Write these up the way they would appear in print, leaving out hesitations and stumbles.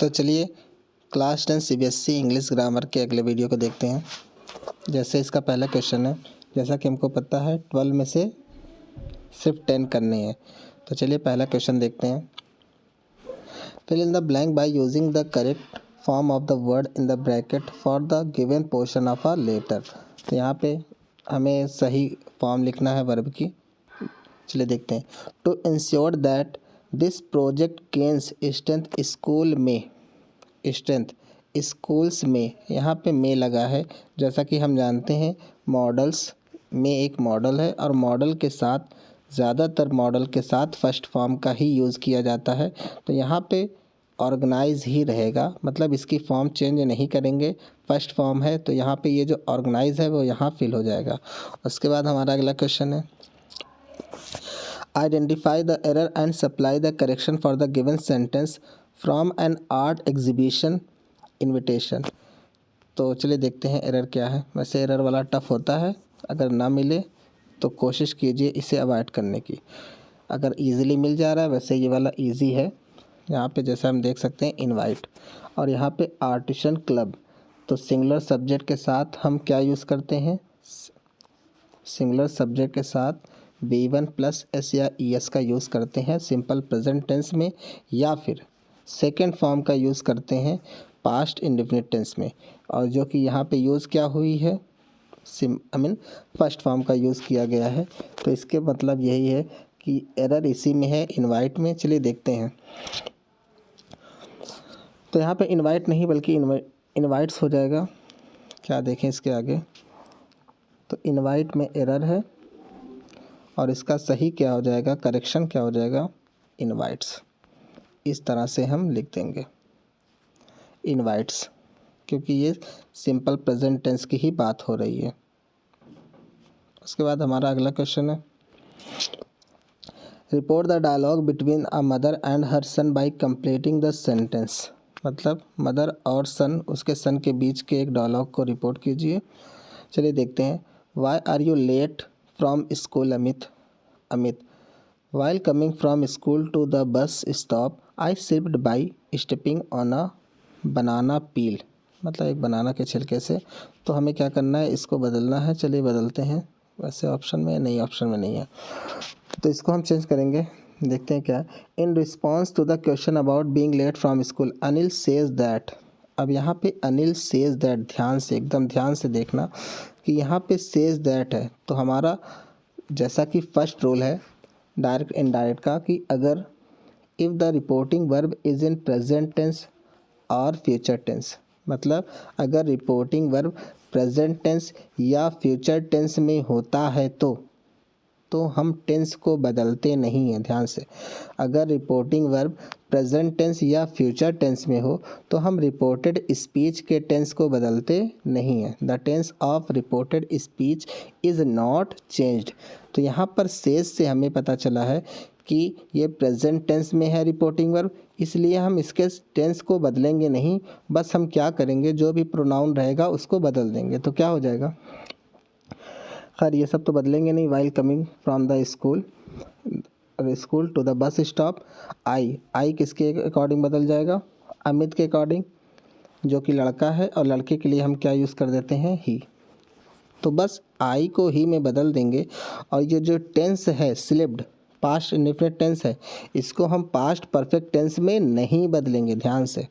तो चलिए class 10 CBSE English grammar के अगले वीडियो को देखते हैं। जैसे इसका पहला क्वेश्चन है, जैसा कि हमको पता है 12 में से सिर्फ 10 करने हैं। तो चलिए पहला क्वेश्चन देखते हैं। Fill in the blank by using the correct form of the word in the bracket for the given portion of a letter. तो यहाँ पे हमें सही फॉर्म लिखना है वर्ब की। चलिए देखते हैं। To ensure that this project gains strength school में, स्ट्रेंथ स्कूल्स में, यहाँ पे में लगा है। जैसा कि हम जानते हैं मॉडल्स में एक मॉडल है और मॉडल के साथ ज़्यादातर मॉडल के साथ फर्स्ट फॉर्म का ही यूज़ किया जाता है। तो यहाँ पे ऑर्गेनाइज ही रहेगा, मतलब इसकी फॉर्म चेंज नहीं करेंगे। फर्स्ट फॉर्म है तो यहाँ पे ये जो ऑर्गेनाइज है वो यहाँ फिल हो जाएगा। उसके बाद हमारा अगला क्वेश्चन है, identify the error and supply the correction for the given sentence from an art exhibition invitation. तो चलिए देखते हैं एरर क्या है। वैसे एरर वाला टफ होता है, अगर ना मिले तो कोशिश कीजिए इसे अवॉइड करने की। अगर इजीली मिल जा रहा है, वैसे ये वाला इजी है। यहाँ पे जैसा हम देख सकते हैं इनवाइट, और यहाँ पे आर्टिसन क्लब। तो सिंगुलर सब्जेक्ट के साथ हम क्या यूज़ करते हैं, सिंगुलर सब्जेक्ट के साथ V1 प्लस एस या ES का यूज़ करते हैं सिंपल प्रेजेंट टेंस में, या फिर सेकेंड फॉर्म का यूज़ करते हैं पास्ट इंडेफिनिट टेंस में। और जो कि यहाँ पे यूज़ क्या हुई है, फर्स्ट फॉर्म का यूज़ किया गया है। तो इसके मतलब यही है कि एरर इसी में है, इनवाइट में। चलिए देखते हैं। तो यहाँ पे इनवाइट नहीं बल्कि इनवाइट्स हो जाएगा। क्या देखें इसके आगे, तो इनवाइट में एरर है और इसका सही क्या हो जाएगा, करेक्शन क्या हो जाएगा, इनवाइट्स। इस तरह से हम लिख देंगे इनवाइट्स, क्योंकि ये सिंपल प्रेजेंट टेंस की ही बात हो रही है। उसके बाद हमारा अगला क्वेश्चन है, report the dialogue between a mother and her son by completing the sentence. मतलब मदर और सन, उसके सन के बीच के एक डायलॉग को रिपोर्ट कीजिए। चलिए देखते हैं। Why are you late from school Amit while coming from school to the bus stop I slipped by stepping on a banana peel. मतलब एक बनाना के छिलके से। तो हमें क्या करना है, इसको बदलना है। चलिए बदलते हैं। वैसे ऑप्शन में नहीं, ऑप्शन में नहीं है, तो इसको हम चेंज करेंगे। देखते हैं क्या। In response to the question about being late from school Anil says that. अब यहाँ पे अनिल सेज दैट, ध्यान से, एकदम ध्यान से देखना कि यहाँ पे सेज दैट है। तो हमारा जैसा कि फर्स्ट रूल है डायरेक्ट इनडायरेक्ट का, कि अगर if the reporting verb is in present tense और फ्यूचर टेंस, मतलब अगर रिपोर्टिंग वर्ब प्रेजेंट टेंस या फ्यूचर टेंस में होता है तो हम टेंस को बदलते नहीं हैं। ध्यान से, अगर रिपोर्टिंग वर्ब प्रेजेंट टेंस या फ्यूचर टेंस में हो तो हम रिपोर्टेड स्पीच के टेंस को बदलते नहीं हैं। The tense of reported speech is not changed. तो यहाँ पर सेज से हमें पता चला है कि ये प्रेजेंट टेंस में है रिपोर्टिंग वर्ब, इसलिए हम इसके टेंस को बदलेंगे नहीं। बस हम क्या करेंगे, जो भी प्रोनाउन रहेगा उसको बदल देंगे। तो क्या हो जाएगा, खैर ये सब तो बदलेंगे नहीं। While coming from the school to the bus stop, I किसके अकॉर्डिंग बदल जाएगा, अमित के अकॉर्डिंग, जो कि लड़का है, और लड़के के लिए हम क्या यूज़ कर देते हैं, ही। तो बस आई को ही में बदल देंगे। और ये जो टेंस है स्लिप्ड, पास्ट इंडेफिनिट टेंस है, इसको हम पास्ट परफेक्ट टेंस में नहीं बदलेंगे। ध्यान से,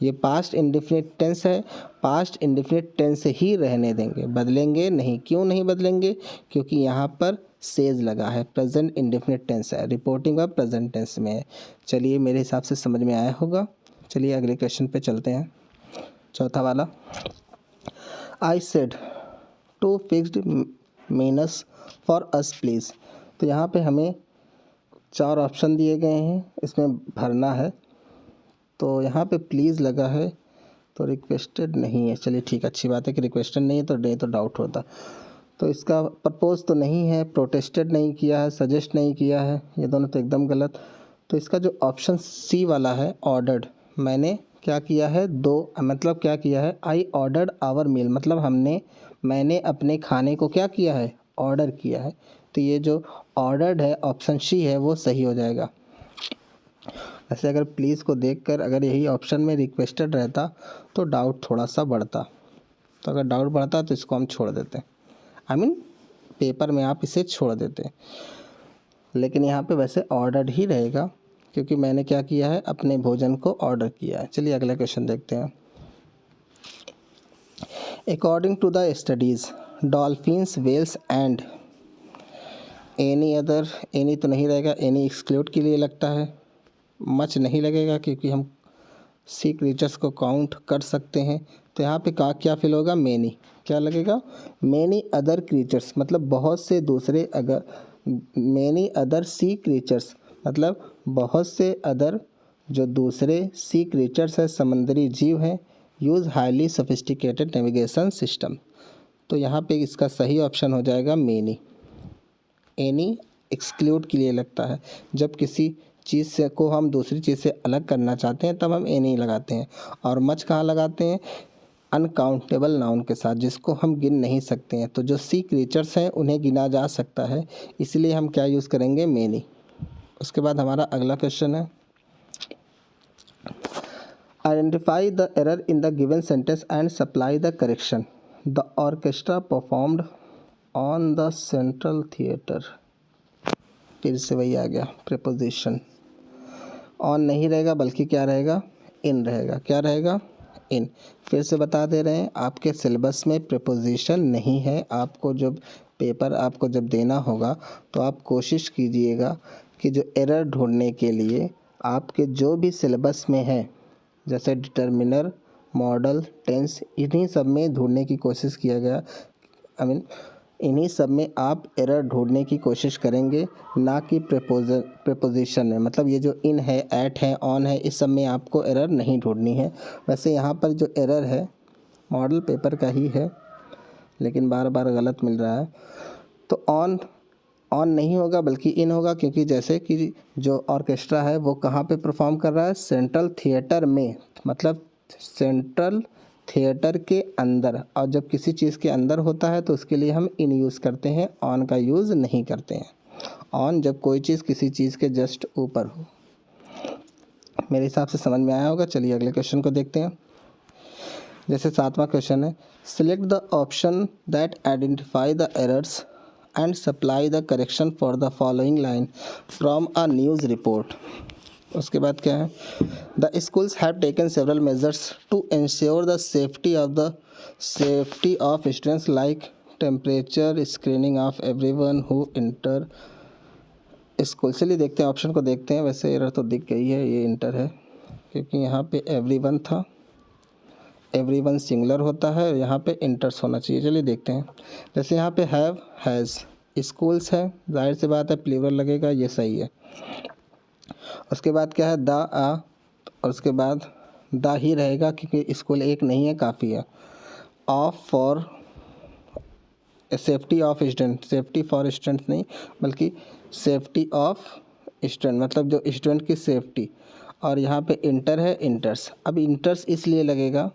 ये पास्ट इंडेफिनिट टेंस है, पास्ट इंडेफिनिट टेंस ही रहने देंगे, बदलेंगे नहीं। क्यों नहीं बदलेंगे, क्योंकि यहाँ पर सेज लगा है, प्रेजेंट इंडेफिनिट टेंस है, रिपोर्टिंग वर्ब प्रेजेंट टेंस में है। चलिए मेरे हिसाब से समझ में आया होगा। चलिए अगले क्वेश्चन पे चलते हैं। चौथा वाला, I said to fixed means for us please. तो यहाँ पे हमें 4 ऑप्शन दिए गए हैं, इसमें भरना है। तो यहाँ पे प्लीज़ लगा है, तो रिक्वेस्टेड नहीं है। चलिए ठीक, अच्छी बात है कि रिक्वेस्टेड नहीं है, तो डाउट होता। तो इसका प्रपोज तो नहीं है, प्रोटेस्टेड नहीं किया है, सजेस्ट नहीं किया है, ये दोनों तो एकदम गलत। तो इसका जो ऑप्शन सी वाला है, ऑर्डर्ड, मैंने क्या किया है, मतलब क्या किया है, आई ऑर्डर्ड आवर मील, मतलब मैंने अपने खाने को क्या किया है, ऑर्डर किया है। तो ये जो ऑर्डर्ड है, ऑप्शन सी है, वो सही हो जाएगा। वैसे अगर प्लीज़ को देखकर अगर यही ऑप्शन में रिक्वेस्टेड रहता तो डाउट थोड़ा सा बढ़ता, तो अगर डाउट बढ़ता तो इसको हम छोड़ देते, पेपर में आप इसे छोड़ देते। लेकिन यहाँ पे वैसे ऑर्डर्ड ही रहेगा क्योंकि मैंने क्या किया है, अपने भोजन को ऑर्डर किया है। चलिए अगला क्वेश्चन देखते हैं। According to the studies dolphins, whales and any other, any तो नहीं रहेगा, एनी एक्सक्लूड के लिए लगता है। मच नहीं लगेगा क्योंकि हम सी क्रीचर्स को काउंट कर सकते हैं। तो यहाँ पे क्या फिल होगा, मैनी। क्या लगेगा, मैनी अदर क्रीचर्स, मतलब बहुत से दूसरे, अगर मैनी अदर सी क्रीचर्स मतलब बहुत से अदर जो दूसरे सी क्रीचर्स है, समंदरी जीव हैं, use highly sophisticated navigation system. तो यहाँ पे इसका सही ऑप्शन हो जाएगा मैनी। एनी एक्सक्लूड के लिए लगता है, जब किसी चीज़ से को हम दूसरी चीज़ से अलग करना चाहते हैं तब हम एनी लगाते हैं। और मच कहाँ लगाते हैं, अनकाउंटेबल नाउन के साथ, जिसको हम गिन नहीं सकते हैं। तो जो सी क्रीचर्स हैं उन्हें गिना जा सकता है, इसलिए हम क्या यूज़ करेंगे, मैनी। उसके बाद हमारा अगला क्वेश्चन है, identify the error in the given sentence and supply the correction. The orchestra performed on the central theatre. फिर से वही आ गया, प्रीपोजिशन। ऑन नहीं रहेगा बल्कि क्या रहेगा, इन रहेगा। क्या रहेगा, इन। फिर से बता दे रहे हैं, आपके सिलेबस में प्रीपोजिशन नहीं है। आपको जब पेपर आपको जब देना होगा तो आप कोशिश कीजिएगा कि जो एरर ढूंढने के लिए आपके जो भी सिलेबस में है, जैसे डिटर्मिनर, मॉडल, टेंस, इन्हीं सब में ढूंढने की कोशिश किया गया। इन्हीं सब में आप एरर ढूंढने की कोशिश करेंगे, ना कि प्रीपोजिशन में। मतलब ये जो इन है, एट है, ऑन है, इस सब में आपको एरर नहीं ढूंढनी है। वैसे यहाँ पर जो एरर है मॉडल पेपर का ही है, लेकिन बार बार गलत मिल रहा है। तो ऑन नहीं होगा बल्कि इन होगा, क्योंकि जैसे कि जो ऑर्केस्ट्रा है वो कहाँ पे परफॉर्म कर रहा है, सेंट्रल थिएटर में, मतलब सेंट्रल थिएटर के अंदर। और जब किसी चीज़ के अंदर होता है तो उसके लिए हम इन यूज़ करते हैं, ऑन का यूज़ नहीं करते हैं। ऑन जब कोई चीज़ किसी चीज़ के जस्ट ऊपर हो। मेरे हिसाब से समझ में आया होगा। चलिए अगले क्वेश्चन को देखते हैं। जैसे 7वां क्वेश्चन है, select the option that identify the errors and supply the correction for the following line from a news report. उसके बाद क्या है, the schools have taken several measures to ensure the safety of students like temperature screening of everyone who enter school. चलिए देखते हैं, option को देखते हैं। वैसे एरर तो दिख गई है, ये इंटर है क्योंकि यहाँ पे एवरीवन था, एवरीवन सिंगुलर होता है, यहाँ पे इंटर्स होना चाहिए। चलिए देखते हैं। जैसे यहाँ पे हैव, हैज़, स्कूल्स है, जाहिर सी बात है प्लूरल लगेगा, ये सही है। उसके बाद क्या है, द आ, और उसके बाद द ही रहेगा क्योंकि स्कूल एक नहीं है, काफ़ी है। Of for safety of student, safety for student नहीं बल्कि सेफ्टी ऑफ स्टूडेंट, मतलब जो स्टूडेंट की सेफ्टी। और यहाँ पे इंटर है, इंटर्स। अब इंटर्स इसलिए लगेगा,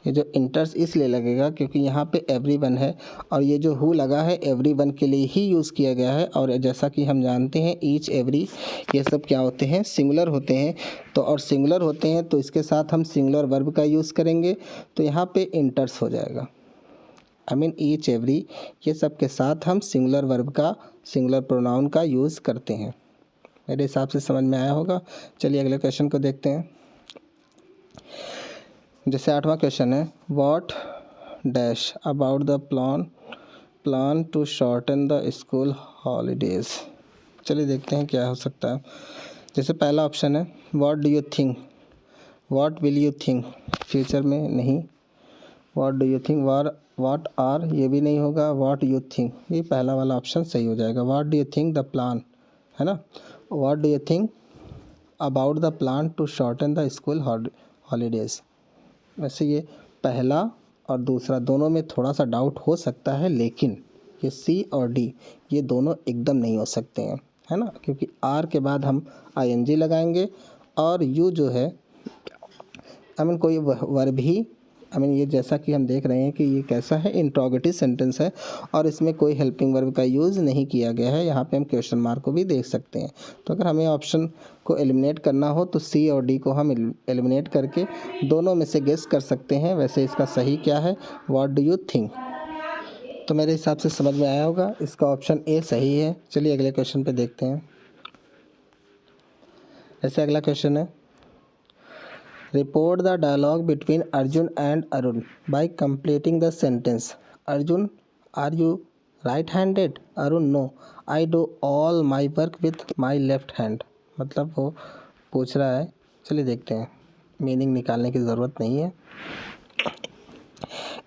ये जो इंटर्स इसलिए लगेगा क्योंकि यहाँ पे एवरीवन है, और ये जो हु लगा है एवरीवन के लिए ही यूज़ किया गया है। और जैसा कि हम जानते हैं ईच, एवरी, ये सब क्या होते हैं, सिंगुलर होते हैं। तो और सिंगुलर होते हैं तो इसके साथ हम सिंगुलर वर्ब का यूज़ करेंगे, तो यहाँ पे इंटर्स हो जाएगा। ईच, एवरी, ये सब के साथ हम सिंगुलर वर्ब का, सिंगुलर प्रोनाउन का यूज़ करते हैं। मेरे हिसाब से समझ में आया होगा। चलिए अगले क्वेश्चन को देखते हैं। जैसे 8वां क्वेश्चन है, what dash about the plan to shorten the school holidays. चलिए देखते हैं क्या हो सकता है। जैसे पहला ऑप्शन है, what do you think, what will you think, future में नहीं। What do you think, what are, ये भी नहीं होगा। व्हाट यू थिंक, ये पहला वाला ऑप्शन सही हो जाएगा। What do you think the plan, है ना। What do you think about the plan to shorten the school holidays. वैसे ये पहला और दूसरा दोनों में थोड़ा सा डाउट हो सकता है, लेकिन ये सी और डी ये दोनों एकदम नहीं हो सकते हैं, है ना, क्योंकि आर के बाद हम आईएनजी लगाएंगे और यू जो है कोई वर्ब ही ये जैसा कि हम देख रहे हैं कि ये कैसा है, इंट्रोगेटिव सेंटेंस है और इसमें कोई हेल्पिंग वर्ब का यूज़ नहीं किया गया है। यहाँ पे हम क्वेश्चन मार्क को भी देख सकते हैं। तो अगर हमें ऑप्शन को एलिमिनेट करना हो तो सी और डी को हम एलिमिनेट करके दोनों में से गेस कर सकते हैं। वैसे इसका सही क्या है, व्हाट डू यू थिंक? तो मेरे हिसाब से समझ में आया होगा, इसका ऑप्शन ए सही है। चलिए अगले क्वेश्चन पे देखते हैं। ऐसे अगला क्वेश्चन है, report the dialogue between Arjun and Arun by completing the sentence. Arjun, are you right handed? Arun, no, I do all my work with my left hand. मतलब वो पूछ रहा है, चलिए देखते हैं, मीनिंग निकालने की ज़रूरत नहीं है।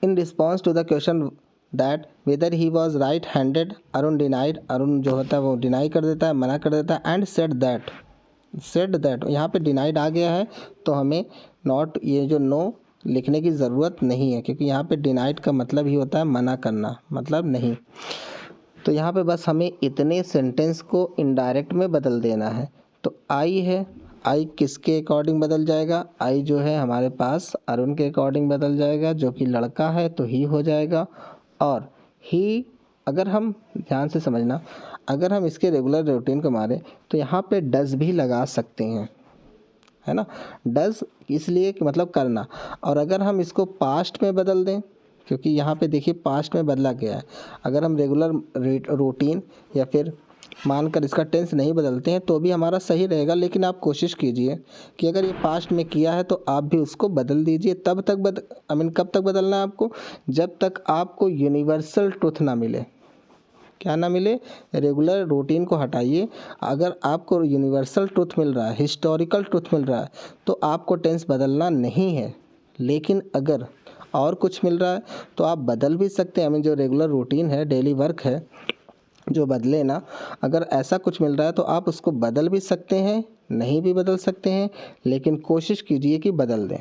In response to the question that whether he was right handed, Arun denied, Arun जो होता है वो डिनाई कर देता है, मना कर देता है। एंड सेड दैट, यहाँ पे डिनाइड आ गया है तो हमें नॉट, ये जो नो लिखने की ज़रूरत नहीं है, क्योंकि यहाँ पे डिनाइड का मतलब ही होता है मना करना, मतलब नहीं। तो यहाँ पे बस हमें इतने सेंटेंस को इनडायरेक्ट में बदल देना है। तो आई है, आई किसके अकॉर्डिंग बदल जाएगा? आई जो है हमारे पास अरुण के अकॉर्डिंग बदल जाएगा, जो कि लड़का है तो ही हो जाएगा। और ही, अगर हम ध्यान से समझना, अगर हम इसके रेगुलर रूटीन को मारें तो यहाँ पे डज भी लगा सकते हैं, है ना। डज इसलिए कि मतलब करना, और अगर हम इसको पास्ट में बदल दें, क्योंकि यहाँ पे देखिए पास्ट में बदला गया है। अगर हम रेगुलर रूटीन या फिर मानकर इसका टेंस नहीं बदलते हैं तो भी हमारा सही रहेगा, लेकिन आप कोशिश कीजिए कि अगर ये पास्ट में किया है तो आप भी उसको बदल दीजिए। तब तक कब तक बदलना है आपको? जब तक आपको यूनिवर्सल ट्रुथ ना मिले। क्या ना मिले? रेगुलर रूटीन को हटाइए। अगर आपको यूनिवर्सल ट्रुथ मिल रहा है, हिस्टोरिकल ट्रुथ मिल रहा है, तो आपको टेंस बदलना नहीं है। लेकिन अगर और कुछ मिल रहा है तो आप बदल भी सकते हैं। जो रेगुलर रूटीन है, डेली वर्क है, जो बदले ना, अगर ऐसा कुछ मिल रहा है तो आप उसको बदल भी सकते हैं, नहीं भी बदल सकते हैं, लेकिन कोशिश कीजिए कि बदल दें।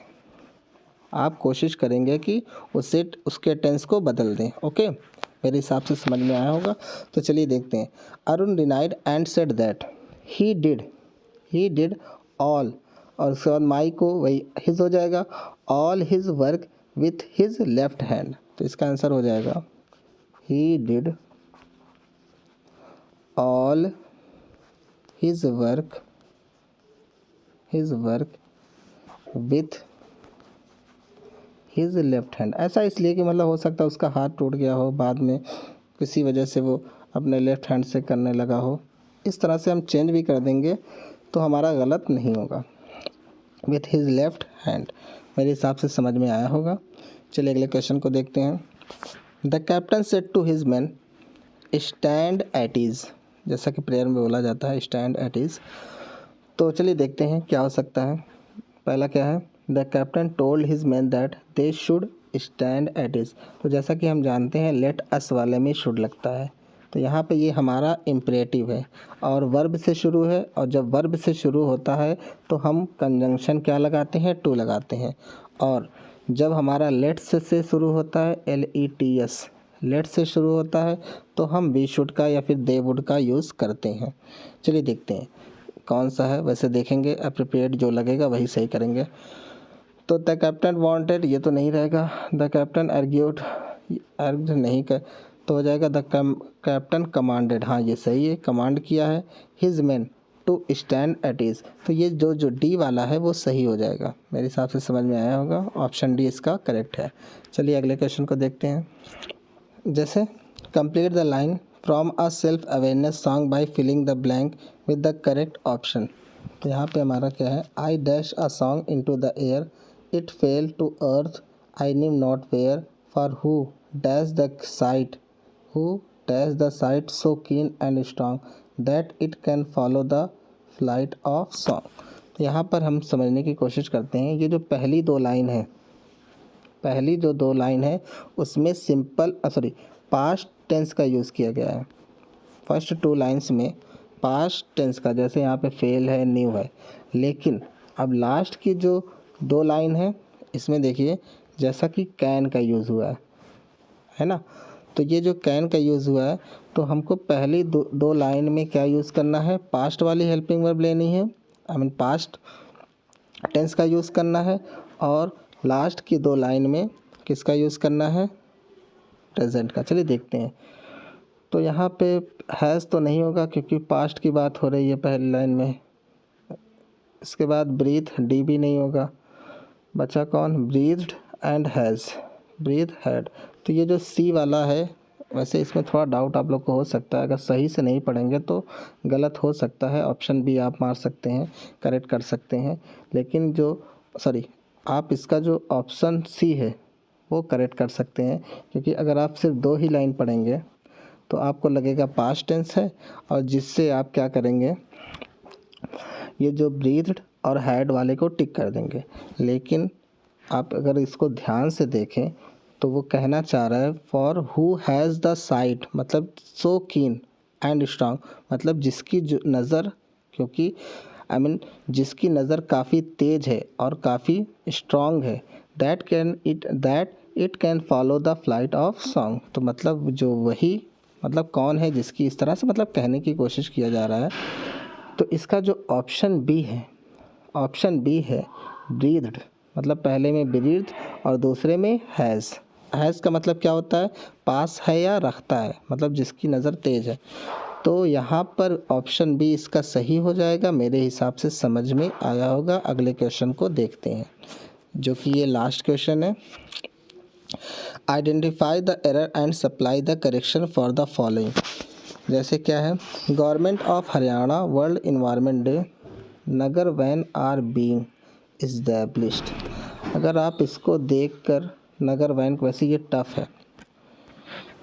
आप कोशिश करेंगे कि उसके टेंस को बदल दें। ओके, मेरे हिसाब से समझ में आया होगा। तो चलिए देखते हैं। Arun denied and said that he did all, और उसके बाद माई को वही हिज हो जाएगा, all his work with his left hand. तो इसका आंसर हो जाएगा he did all his work with his left hand. ऐसा इसलिए कि मतलब हो सकता है उसका हाथ टूट गया हो, बाद में किसी वजह से वो अपने लेफ्ट हैंड से करने लगा हो। इस तरह से हम चेंज भी कर देंगे तो हमारा गलत नहीं होगा। विथ हिज लेफ्ट हैंड, मेरे हिसाब से समझ में आया होगा। चलिए अगले क्वेश्चन को देखते हैं। The captain said to his man stand at ease. जैसा कि प्रेयर में बोला जाता है स्टैंड एट ईज। तो चलिए देखते हैं क्या हो सकता है। पहला क्या है? The captain told his man that they should stand at ease. तो जैसा कि हम जानते हैं लेट अस वाले में शुड लगता है, तो यहाँ पे ये हमारा इम्परेटिव है और वर्ब से शुरू है, और जब वर्ब से शुरू होता है तो हम कंजंक्शन क्या लगाते हैं? टू लगाते हैं। और जब हमारा लेट से शुरू होता है, LETS, लेट से शुरू होता है, तो हम वी शुड का या फिर दे वुड का यूज़ करते हैं। चलिए देखते हैं कौन सा है। वैसे देखेंगे, अप्रोप्रिएट जो लगेगा वही सही करेंगे। तो द कैप्टन वांटेड, ये तो नहीं रहेगा। द कैप्टन आर्ग्यूड, आर्ग्ड नहीं कर, तो हो जाएगा द कैप्टन कमांडेड। हाँ ये सही है, कमांड किया है his man to stand at ease. तो ये जो डी वाला है वो सही हो जाएगा। मेरे हिसाब से समझ में आया होगा, ऑप्शन डी इसका करेक्ट है। चलिए अगले क्वेश्चन को देखते हैं। जैसे complete the line from a self awareness song by filling the blank with the correct option. तो यहाँ पे हमारा क्या है? I dash a song into the air, it fell to earth, I knew not where, for who dash the sight so keen and strong that it can follow the flight of song. तो यहाँ पर हम समझने की कोशिश करते हैं। ये जो पहली दो लाइन है उसमें पास्ट टेंस का यूज़ किया गया है। फर्स्ट टू लाइन्स में पास्ट टेंस का, जैसे यहाँ पे फेल है, न्यू है। लेकिन अब लास्ट की जो दो लाइन है इसमें देखिए जैसा कि कैन का यूज़ हुआ है ना। तो ये जो कैन का यूज़ हुआ है, तो हमको पहली दो लाइन में क्या यूज़ करना है? पास्ट वाली हेल्पिंग वर्ब लेनी है, पास्ट टेंस का यूज़ करना है, और लास्ट की 2 लाइन में किसका यूज़ करना है, प्रेजेंट का। चलिए देखते हैं। तो यहाँ पे हैज़ तो नहीं होगा क्योंकि पास्ट की बात हो रही है पहली लाइन में। इसके बाद ब्रीथ, डी भी नहीं होगा। बचा कौन, breathed and has, breath had. तो ये जो सी वाला है, वैसे इसमें थोड़ा डाउट आप लोग को हो सकता है, अगर सही से नहीं पढ़ेंगे तो गलत हो सकता है। ऑप्शन बी आप मार सकते हैं, करेक्ट कर सकते हैं, लेकिन आप इसका जो ऑप्शन सी है वो करेक्ट कर सकते हैं, क्योंकि अगर आप सिर्फ 2 ही लाइन पढ़ेंगे तो आपको लगेगा पास्ट टेंस है, और जिससे आप क्या करेंगे, ये जो ब्रीथ्ड और हैड वाले को टिक कर देंगे। लेकिन आप अगर इसको ध्यान से देखें तो वो कहना चाह रहा है for who has the site, मतलब सो कीन एंड स्ट्रांग, मतलब जिसकी जो नज़र, क्योंकि जिसकी नज़र काफ़ी तेज़ है और काफ़ी स्ट्रांग है, that it can follow the flight of song. तो मतलब जो वही, मतलब कौन है जिसकी, इस तरह से मतलब कहने की कोशिश किया जा रहा है। तो इसका जो ऑप्शन बी है ब्रीथ्ड, मतलब पहले में ब्रीथ और दूसरे में हैज़। हैज़ का मतलब क्या होता है, पास है या रखता है, मतलब जिसकी नज़र तेज़ है। तो यहाँ पर ऑप्शन बी इसका सही हो जाएगा, मेरे हिसाब से समझ में आया होगा। अगले क्वेश्चन को देखते हैं, जो कि ये लास्ट क्वेश्चन है। Identify the error and supply the correction for the following. जैसे क्या है, government of Haryana world environment day, Nagar Van are being established. अगर आप इसको देखकर नगर वैन, वैसे ये टफ है,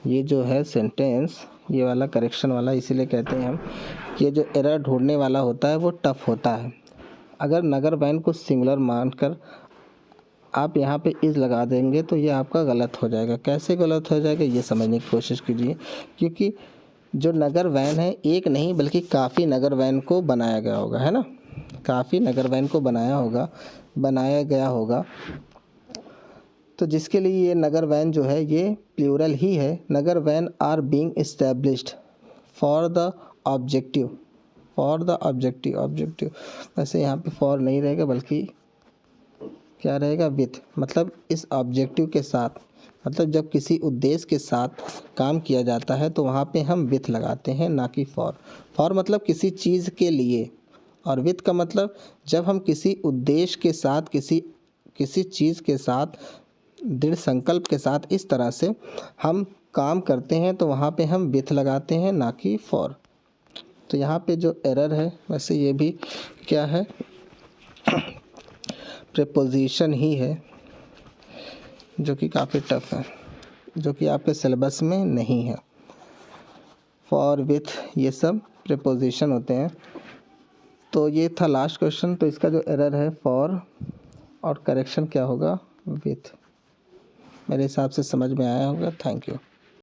ये जो है सेंटेंस, ये वाला करेक्शन वाला, इसीलिए कहते हैं हम कि ये जो एरर ढूंढने वाला होता है वो टफ होता है। अगर नगर वैन को सिंगुलर मानकर आप यहाँ पे इज़ लगा देंगे तो ये आपका गलत हो जाएगा। कैसे गलत हो जाएगा ये समझने की कोशिश कीजिए, क्योंकि जो नगर वैन है एक नहीं बल्कि काफ़ी नगर वैन को बनाया गया होगा, है ना, काफ़ी नगर वैन को बनाया गया होगा। तो जिसके लिए ये नगर वैन जो है ये प्लूरल ही है। Nagar Van are being established for the objective, objective वैसे यहाँ पे फॉर नहीं रहेगा बल्कि क्या रहेगा, विथ, मतलब इस ऑब्जेक्टिव के साथ, मतलब जब किसी उद्देश्य के साथ काम किया जाता है तो वहाँ पे हम विथ लगाते हैं, ना कि फॉर। फॉर मतलब किसी चीज़ के लिए, और विथ का मतलब जब हम किसी उद्देश्य के साथ, किसी चीज़ के साथ दृढ़ संकल्प के साथ इस तरह से हम काम करते हैं तो वहाँ पे हम विथ लगाते हैं, ना कि फॉर। तो यहाँ पे जो एरर है, वैसे ये भी क्या है, प्रीपोजिशन ही है, जो कि काफ़ी टफ है, जो कि आपके सिलेबस में नहीं है। फॉर, विथ, ये सब प्रीपोजिशन होते हैं। तो ये था लास्ट क्वेश्चन। तो इसका जो एरर है फॉर, और करेक्शन क्या होगा, विथ। मेरे हिसाब से समझ में आया होगा। Thank you.